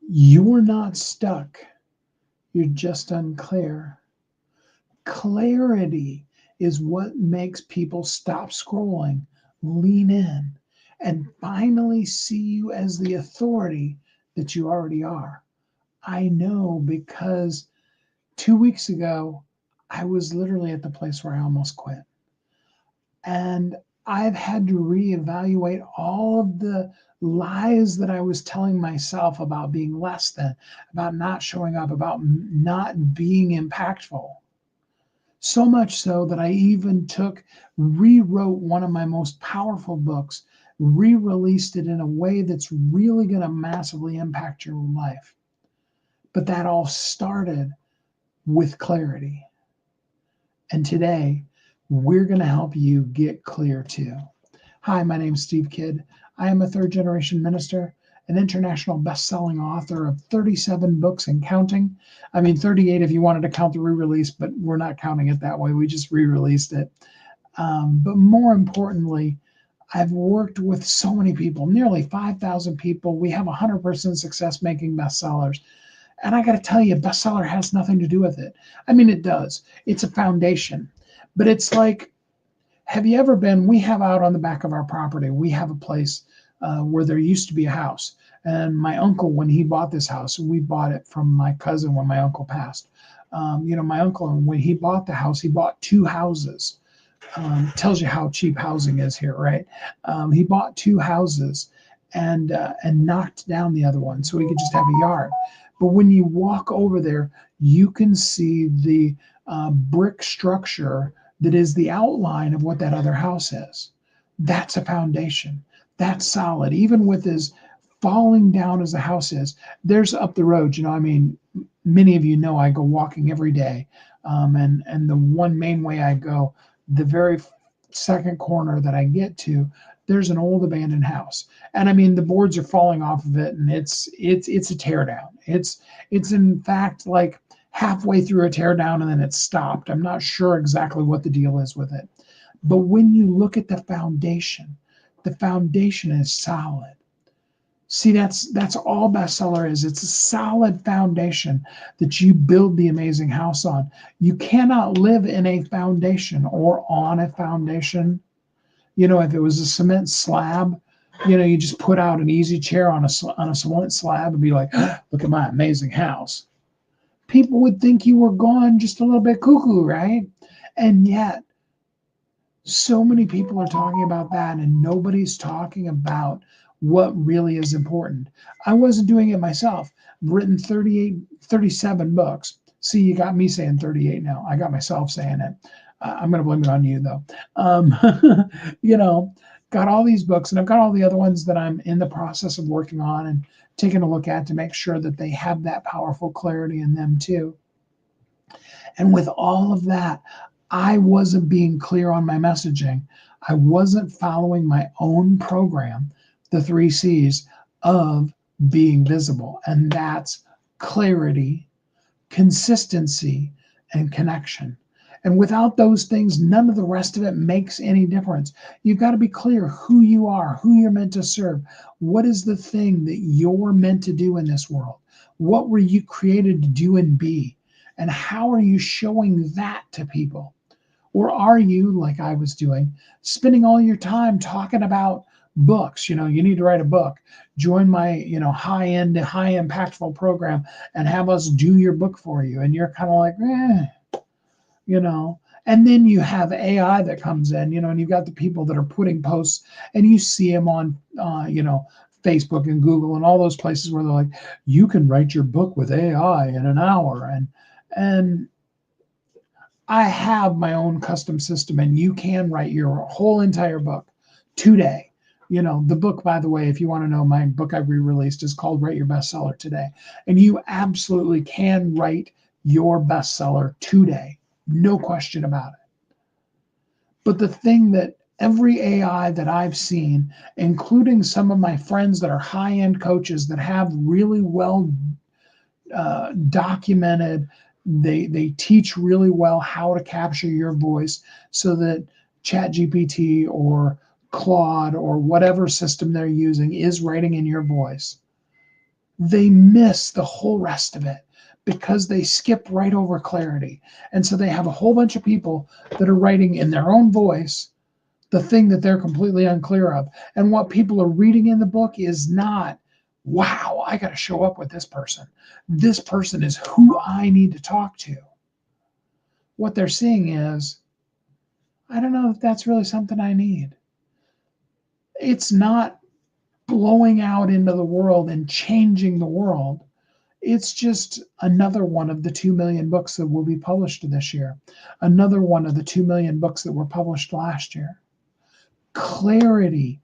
You're not stuck. You're just unclear. Clarity is what makes people stop scrolling, lean in, and finally see you as the authority that you already are. I know because 2 weeks ago, I was literally at the place where I almost quit. And I've had to reevaluate all of the lies that I was telling myself about being less than, about not showing up, about not being impactful. So much so that I even rewrote one of my most powerful books, re released it in a way that's really going to massively impact your life. But that all started with clarity. And today, we're going to help you get clear too. Hi, my name is Steve Kidd. I am a third generation minister, an international best-selling author of 37 books and counting. I mean, 38 if you wanted to count the re-release, but we're not counting it that way. We just re-released it. But more importantly, I've worked with so many people, nearly 5,000 people. We have 100% success making bestsellers. And I got to tell you, bestseller has nothing to do with it. I mean, it does. It's a foundation. But it's like, have you ever been? We have out on the back of our property, we have a place where there used to be a house. And my uncle, when he bought this house, we bought it from my cousin when my uncle passed. My uncle, when he bought the house, he bought two houses. Tells you how cheap housing is here, right? He bought two houses and knocked down the other one so he could just have a yard. But when you walk over there, you can see the brick structure that is the outline of what that other house is. That's a foundation. That's solid. Even with as falling down as the house is, there's up the road. I mean, many of you know I go walking every day. And the one main way I go, the very second corner that I get to, there's an old abandoned house. And I mean, the boards are falling off of it, and it's a tear down. It's in fact like halfway through a tear down and then it's stopped. I'm not sure exactly what the deal is with it. But when you look at the foundation is solid. See, that's all bestseller is. It's a solid foundation that you build the amazing house on. You cannot live in a foundation or on a foundation. If it was a cement slab, you just put out an easy chair on a cement slab and be like, look at my amazing house. People would think you were gone just a little bit cuckoo, right? And yet, so many people are talking about that, and nobody's talking about what really is important. I wasn't doing it myself. I've written 37 books. See, you got me saying 38 now. I got myself saying it. I'm going to blame it on you, though. Got all these books, and I've got all the other ones that I'm in the process of working on and taking a look at to make sure that they have that powerful clarity in them too. And with all of that, I wasn't being clear on my messaging. I wasn't following my own program, the 3 C's of being visible. And that's clarity, consistency, and connection. And without those things, none of the rest of it makes any difference. You've got to be clear who you are, who you're meant to serve. What is the thing that you're meant to do in this world? What were you created to do and be? And how are you showing that to people? Or are you, like I was doing, spending all your time talking about books? You need to write a book. Join my, high-end, high impactful program and have us do your book for you. And you're kind of like, And then you have AI that comes in, and you've got the people that are putting posts, and you see them on, Facebook and Google and all those places where they're like, you can write your book with AI in an hour. And I have my own custom system, and you can write your whole entire book today. The book, by the way, if you want to know, my book I re-released is called Write Your Bestseller Today. And you absolutely can write your bestseller today. No question about it. But the thing that every AI that I've seen, including some of my friends that are high-end coaches that have really well documented, they teach really well how to capture your voice so that ChatGPT or Claude or whatever system they're using is writing in your voice. They miss the whole rest of it because they skip right over clarity. And so they have a whole bunch of people that are writing in their own voice the thing that they're completely unclear of. And what people are reading in the book is not, wow, I got to show up with this person. This person is who I need to talk to. What they're seeing is, I don't know if that's really something I need. It's not blowing out into the world and changing the world. It's just another one of the 2 million books that will be published this year. Another one of the 2 million books that were published last year. Clarity.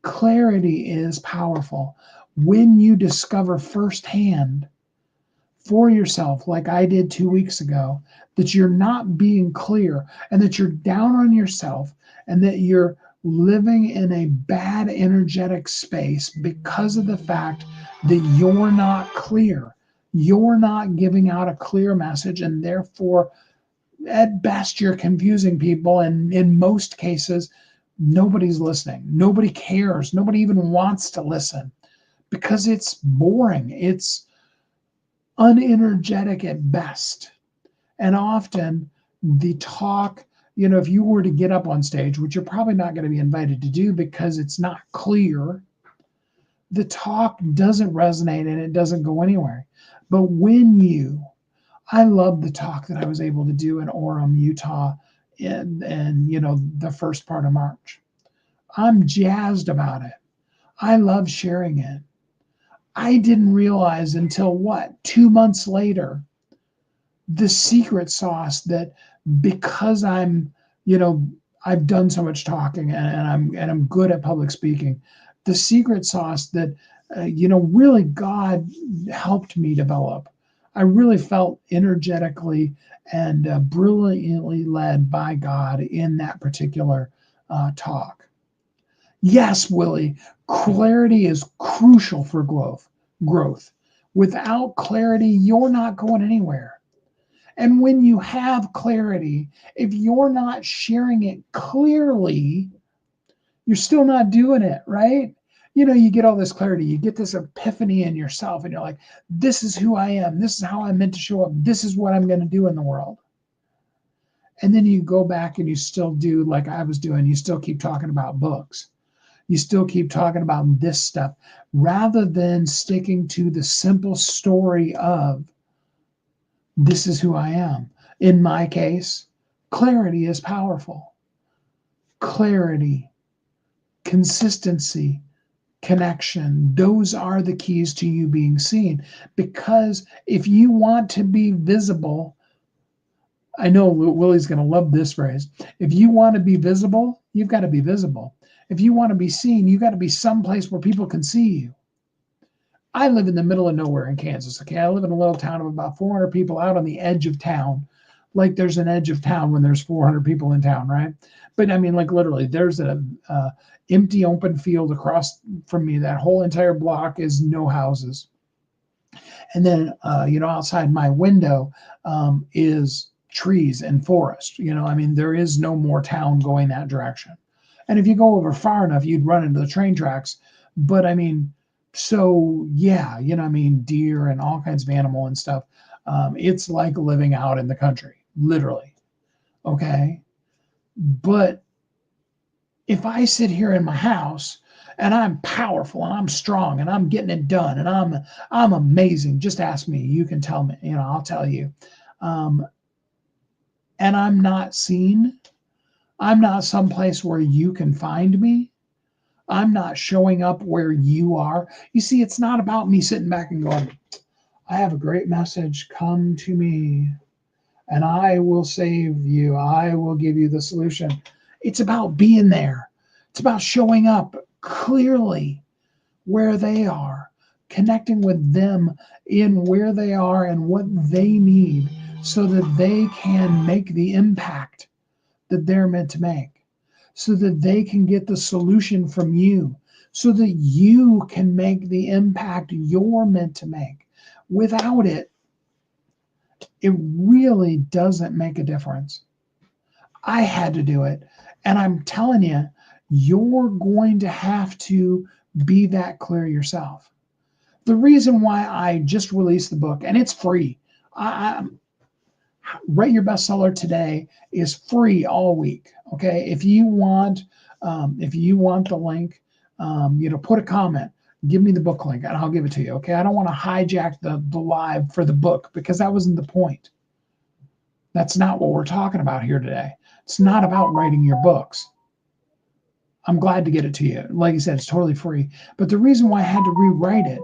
Clarity is powerful. When you discover firsthand for yourself, like I did 2 weeks ago, that you're not being clear and that you're down on yourself and that you're living in a bad energetic space because of the fact that you're not clear. You're not giving out a clear message, and therefore, at best, you're confusing people. And in most cases, nobody's listening. Nobody cares. Nobody even wants to listen because it's boring. It's unenergetic at best. And often the talk, if you were to get up on stage, which you're probably not going to be invited to do because it's not clear, the talk doesn't resonate and it doesn't go anywhere. But I love the talk that I was able to do in Orem, Utah, in the first part of March. I'm jazzed about it. I love sharing it. I didn't realize until 2 months later, the secret sauce that because I've done so much talking and I'm good at public speaking, the secret sauce that really God helped me develop. I really felt energetically and brilliantly led by God in that particular talk. Yes, Willie, clarity is crucial for growth. Without clarity, you're not going anywhere. And when you have clarity, if you're not sharing it clearly, you're still not doing it, right? You get all this clarity, you get this epiphany in yourself, and you're like, this is who I am. This is how I'm meant to show up. This is what I'm going to do in the world. And then you go back and you still do like I was doing. You still keep talking about books. You still keep talking about this stuff rather than sticking to the simple story of this is who I am. In my case, clarity is powerful. Clarity, consistency, connection, those are the keys to you being seen. Because if you want to be visible, I know Willie's going to love this phrase. If you want to be visible, you've got to be visible. If you want to be seen, you've got to be someplace where people can see you. I live in the middle of nowhere in Kansas. Okay, I live in a little town of about 400 people out on the edge of town. Like there's an edge of town when there's 400 people in town, right? But I mean, like literally, there's an empty open field across from me. That whole entire block is no houses. And then, outside my window is trees and forest. I mean, there is no more town going that direction. And if you go over far enough, you'd run into the train tracks. But I mean, so yeah, I mean, deer and all kinds of animal and stuff. It's like living out in the country, literally. Okay. But if I sit here in my house and I'm powerful and I'm strong and I'm getting it done and I'm amazing, just ask me. You can tell me. I'll tell you. And I'm not seen. I'm not someplace where you can find me. I'm not showing up where you are. You see, it's not about me sitting back and going, I have a great message. Come to me and I will save you. I will give you the solution. It's about being there. It's about showing up clearly where they are, connecting with them in where they are and what they need so that they can make the impact that they're meant to make, so that they can get the solution from you, so that you can make the impact you're meant to make. Without it, it really doesn't make a difference. I had to do it. And I'm telling you, you're going to have to be that clear yourself. The reason why I just released the book, and it's free. I Write Your Bestseller Today is free all week. Okay, if you want the link, put a comment, give me the book link, and I'll give it to you. Okay, I don't want to hijack the live for the book because that wasn't the point. That's not what we're talking about here today. It's not about writing your books. I'm glad to get it to you. Like I said, it's totally free. But the reason why I had to rewrite it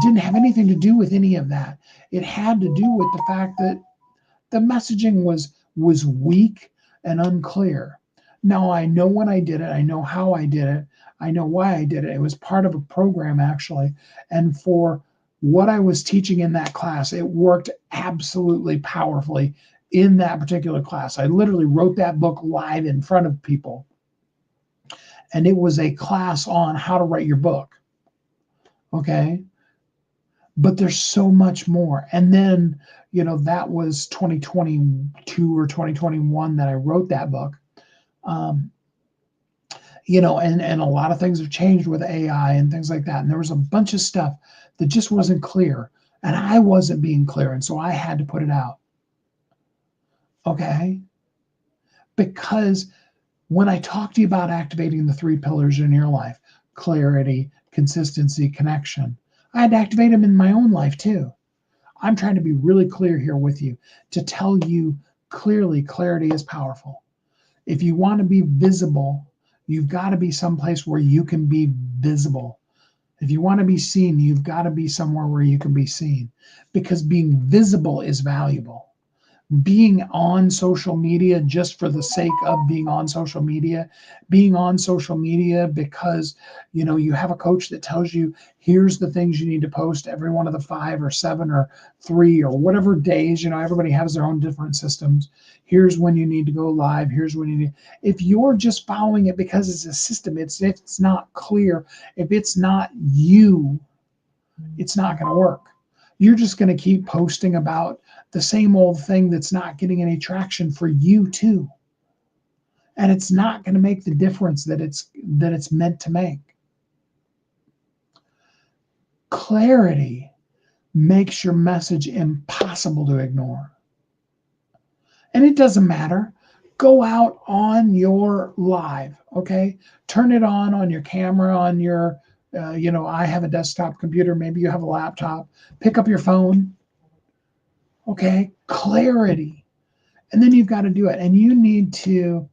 didn't have anything to do with any of that. It had to do with the fact that the messaging was weak and unclear. Now I know when I did it, I know how I did it, I know why I did it. It was part of a program actually, and for what I was teaching in that class, it worked absolutely powerfully in that particular class. I literally wrote that book live in front of people, and it was a class on how to write your book. Okay, but there's so much more. And then, that was 2022 or 2021 that I wrote that book. And a lot of things have changed with AI and things like that. And there was a bunch of stuff that just wasn't clear. And I wasn't being clear. And so I had to put it out. Okay. Because when I talk to you about activating the 3 pillars in your life, clarity, consistency, connection, I had to activate them in my own life too. I'm trying to be really clear here with you to tell you clearly, clarity is powerful. If you want to be visible, you've got to be someplace where you can be visible. If you want to be seen, you've got to be somewhere where you can be seen, because being visible is valuable. Being on social media just for the sake of being on social media because you have a coach that tells you here's the things you need to post every one of the 5 or 7 or 3 or whatever days. Everybody has their own different systems. Here's when you need to go live. Here's when you need. If you're just following it because it's a system, it's not clear. If it's not you, it's not going to work. You're just going to keep posting about the same old thing that's not getting any traction for you too. And it's not going to make the difference that it's meant to make. Clarity makes your message impossible to ignore. And it doesn't matter. Go out on your live, okay? Turn it on your camera, on your, I have a desktop computer. Maybe you have a laptop. Pick up your phone. Okay, clarity. And then you've got to do it. And you need to,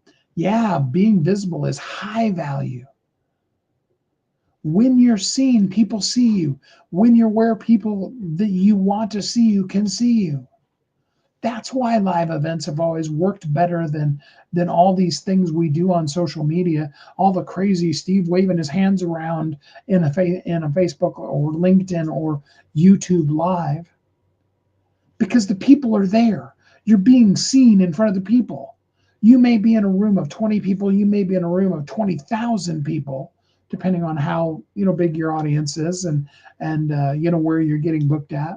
being visible is high value. When you're seen, people see you. When you're where people that you want to see you can see you. That's why live events have always worked better than all these things we do on social media. All the crazy Steve waving his hands around in a Facebook or LinkedIn or YouTube live. Because the people are there. You're being seen in front of the people. You may be in a room of 20 people. You may be in a room of 20,000 people, depending on how big your audience is and where you're getting booked at.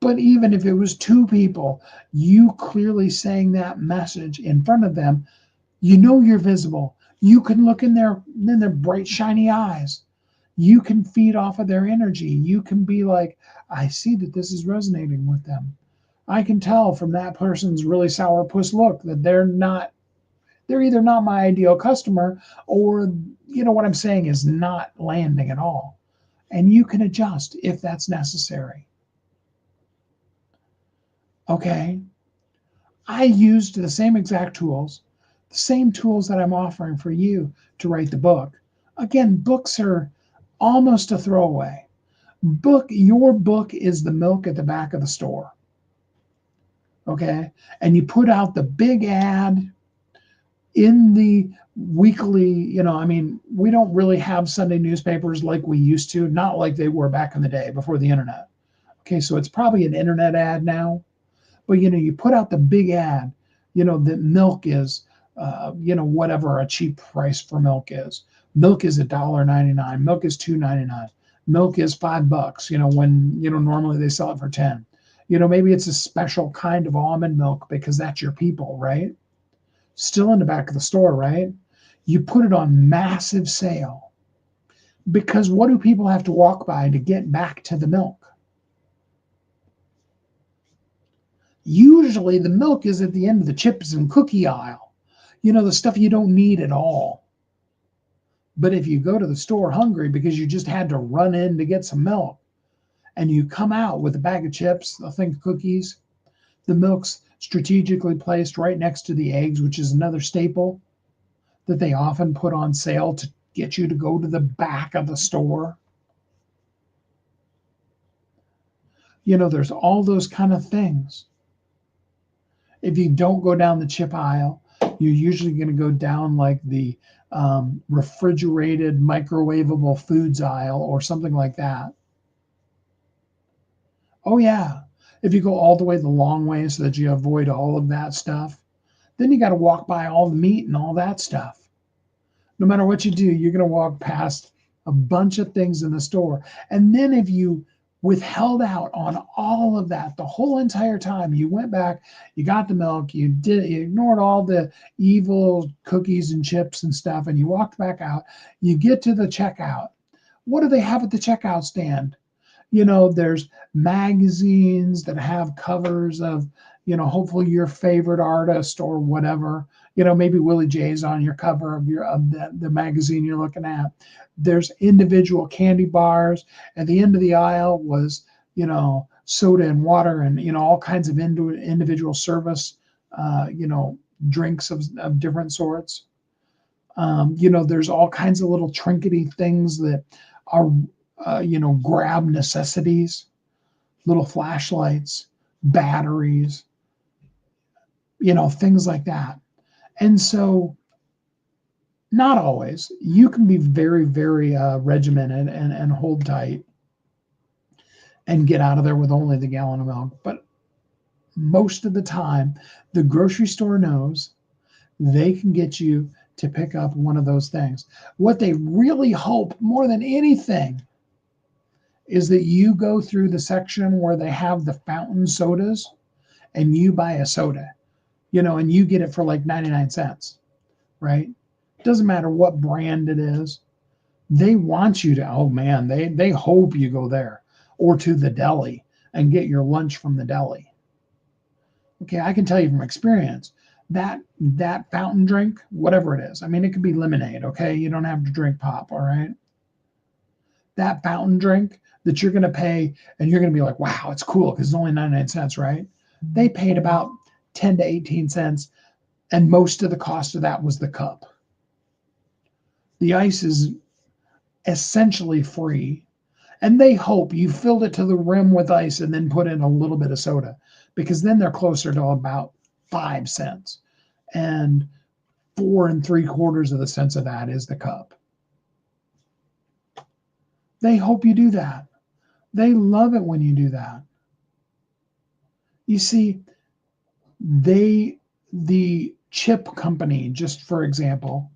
But even if it was 2 people, you clearly saying that message in front of them, you're visible. You can look in their bright, shiny eyes. You can feed off of their energy. You can be like, I see that this is resonating with them. I can tell from that person's really sourpuss look that they're either not my ideal customer or, what I'm saying is not landing at all. And you can adjust if that's necessary. Okay. I used the same exact tools, the same tools that I'm offering for you to write the book. Again, books are almost a throwaway. Your book is the milk at the back of the store. Okay. And you put out the big ad in the weekly, we don't really have Sunday newspapers like we used to, not like they were back in the day before the internet. Okay. So it's probably an internet ad now, but you put out the big ad, that milk is, whatever a cheap price for milk is. Milk is $1.99. Milk is $2.99. Milk is $5, when, normally they sell it for 10. Maybe it's a special kind of almond milk because that's your people, right? Still in the back of the store, right? You put it on massive sale. Because what do people have to walk by to get back to the milk? Usually the milk is at the end of the chips and cookie aisle. The stuff you don't need at all. But if you go to the store hungry because you just had to run in to get some milk, and you come out with a bag of chips, a thing of cookies, the milk's strategically placed right next to the eggs, which is another staple that they often put on sale to get you to go to the back of the store. There's all those kind of things. If you don't go down the chip aisle, you're usually going to go down like the refrigerated, microwavable foods aisle or something like that. Oh, yeah. If you go all the way the long way so that you avoid all of that stuff, then you got to walk by all the meat and all that stuff. No matter what you do, you're going to walk past a bunch of things in the store. And then if you withheld out on all of that the whole entire time, you went back, you got the milk, you ignored all the evil cookies and chips and stuff, and you walked back out, you get to the checkout. What do they have at the checkout stand? There's magazines that have covers of, hopefully your favorite artist or whatever. Maybe Willie J's on your cover of the magazine you're looking at. There's individual candy bars. At the end of the aisle was, soda and water and, all kinds of individual service, drinks of different sorts. There's all kinds of little trinkety things that are grab necessities, little flashlights, batteries, things like that. And so, not always. You can be very, very regimented and hold tight and get out of there with only the gallon of milk. But most of the time, the grocery store knows they can get you to pick up one of those things. What they really hope more than anything is that you go through the section where they have the fountain sodas and you buy a soda, and you get it for like 99 cents, right? It doesn't matter what brand it is. They want you to, oh man, they hope you go there or to the deli and get your lunch from the deli. Okay, I can tell you from experience that fountain drink, whatever it is, I mean, it could be lemonade, okay? You don't have to drink pop, all right? That fountain drink that you're going to pay and you're going to be like, wow, it's cool because it's only 99 cents, right? They paid about 10 to 18 cents, and most of the cost of that was the cup. The ice is essentially free, and they hope you filled it to the rim with ice and then put in a little bit of soda, because then they're closer to about 5 cents, and 4 3/4 of the cents of that is the cup. They hope you do that. They love it when you do that. You see, the chip company, just for example,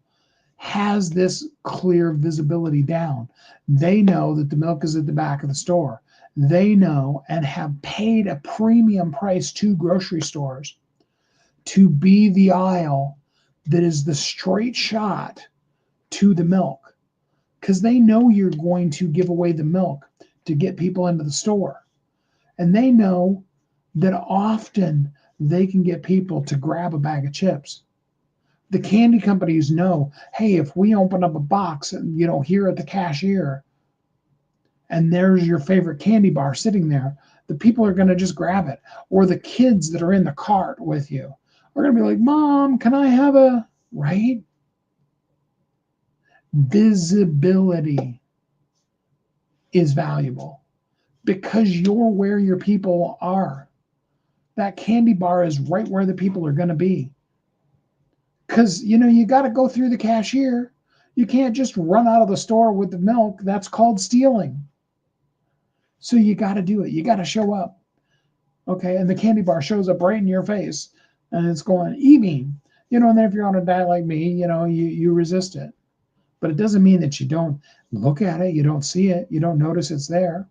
has this clear visibility down. They know that the milk is at the back of the store. They know and have paid a premium price to grocery stores to be the aisle that is the straight shot to the milk, because they know you're going to give away the milk to get people into the store. And they know that often they can get people to grab a bag of chips. The candy companies know, hey, if we open up a box and, here at the cashier, and there's your favorite candy bar sitting there, the people are going to just grab it. Or the kids that are in the cart with you are going to be like, Mom, can I have a, right? Visibility is valuable because you're where your people are. That candy bar is right where the people are going to be. Because, you got to go through the cashier. You can't just run out of the store with the milk. That's called stealing. So you got to do it. You got to show up. Okay, and the candy bar shows up right in your face. And it's going, evening. And then if you're on a diet like me, you resist it. But it doesn't mean that you don't look at it, you don't see it, you don't notice it's there.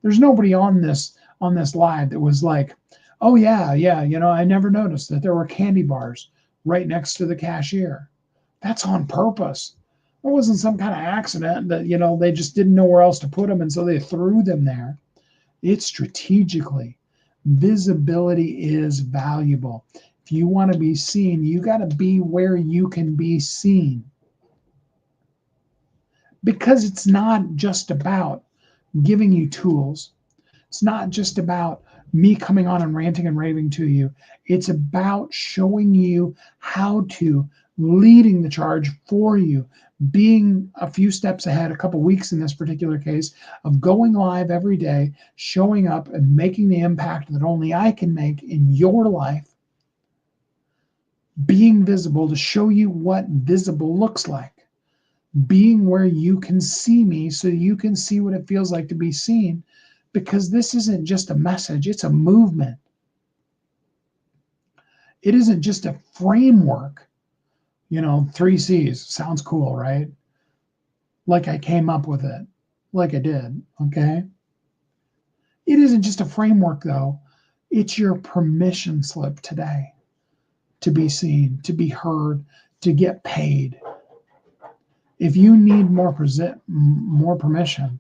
There's nobody on this live that was like, oh yeah, I never noticed that there were candy bars right next to the cashier. That's on purpose. It wasn't some kind of accident that, they just didn't know where else to put them, and so they threw them there. It's strategically. Visibility is valuable. If you want to be seen, you got to be where you can be seen. Because it's not just about giving you tools. It's not just about me coming on and ranting and raving to you. It's about showing you how to, leading the charge for you, being a few steps ahead, a couple weeks in this particular case, of going live every day, showing up and making the impact that only I can make in your life, being visible to show you what visible looks like. Being where you can see me so you can see what it feels like to be seen, because this isn't just a message, it's a movement. It isn't just a framework. 3 C's sounds cool, right? Like I came up with it, like I did, okay? It isn't just a framework, though. It's your permission slip today to be seen, to be heard, to get paid. If you need more permission,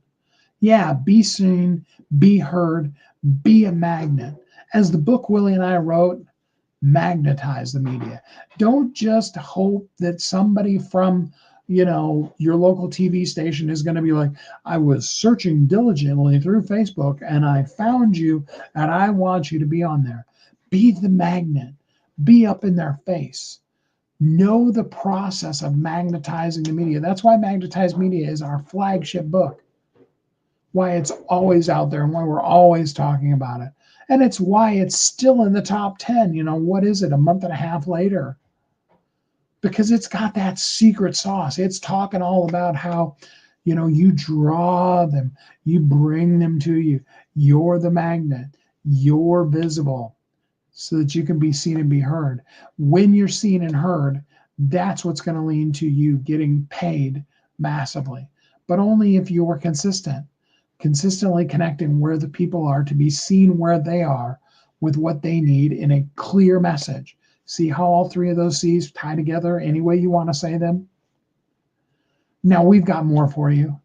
yeah, be seen, be heard, be a magnet. As the book Willie and I wrote, magnetize the media. Don't just hope that somebody from, your local TV station is going to be like, I was searching diligently through Facebook and I found you and I want you to be on there. Be the magnet. Be up in their face. Know the process of magnetizing the media. That's why Magnetized Media is our flagship book. Why it's always out there and why we're always talking about it. And it's why it's still in the top 10. What is it, a month and a half later? Because it's got that secret sauce. It's talking all about how, you draw them, you bring them to you. You're the magnet. You're visible so that you can be seen and be heard. When you're seen and heard, that's what's going to lead to you getting paid massively. But only if you're consistently connecting where the people are to be seen where they are with what they need in a clear message. See how all 3 of those C's tie together any way you want to say them? Now we've got more for you.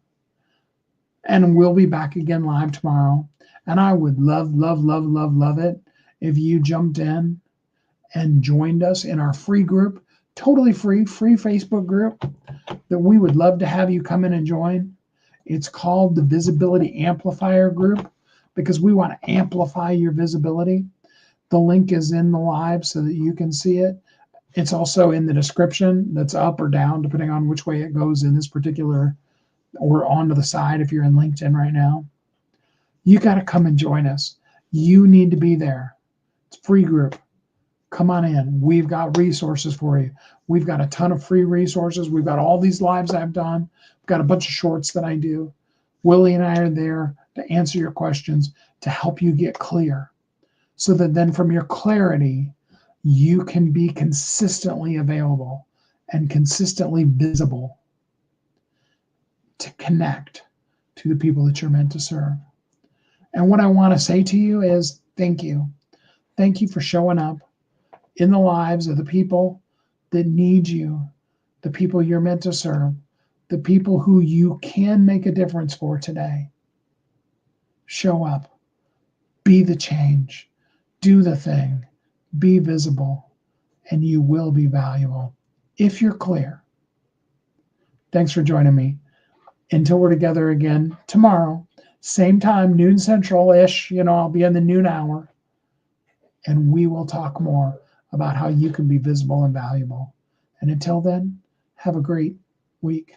And we'll be back again live tomorrow. And I would love, love, love, love, love it if you jumped in and joined us in our free group, totally free Facebook group that we would love to have you come in and join. It's called the Visibility Amplifier Group because we want to amplify your visibility. The link is in the live so that you can see it. It's also in the description that's up or down, depending on which way it goes in this particular, or onto the side if you're in LinkedIn right now. You got to come and join us. You need to be there. It's a free group. Come on in. We've got resources for you. We've got a ton of free resources. We've got all these lives I've done. We've got a bunch of shorts that I do. Willie and I are there to answer your questions, to help you get clear, so that then from your clarity, you can be consistently available and consistently visible to connect to the people that you're meant to serve. And what I want to say to you is thank you. Thank you for showing up in the lives of the people that need you, the people you're meant to serve, the people who you can make a difference for today. Show up. Be the change. Do the thing. Be visible. And you will be valuable if you're clear. Thanks for joining me. Until we're together again tomorrow, same time, noon central-ish, I'll be in the noon hour. And we will talk more about how you can be visible and valuable. And until then, have a great week.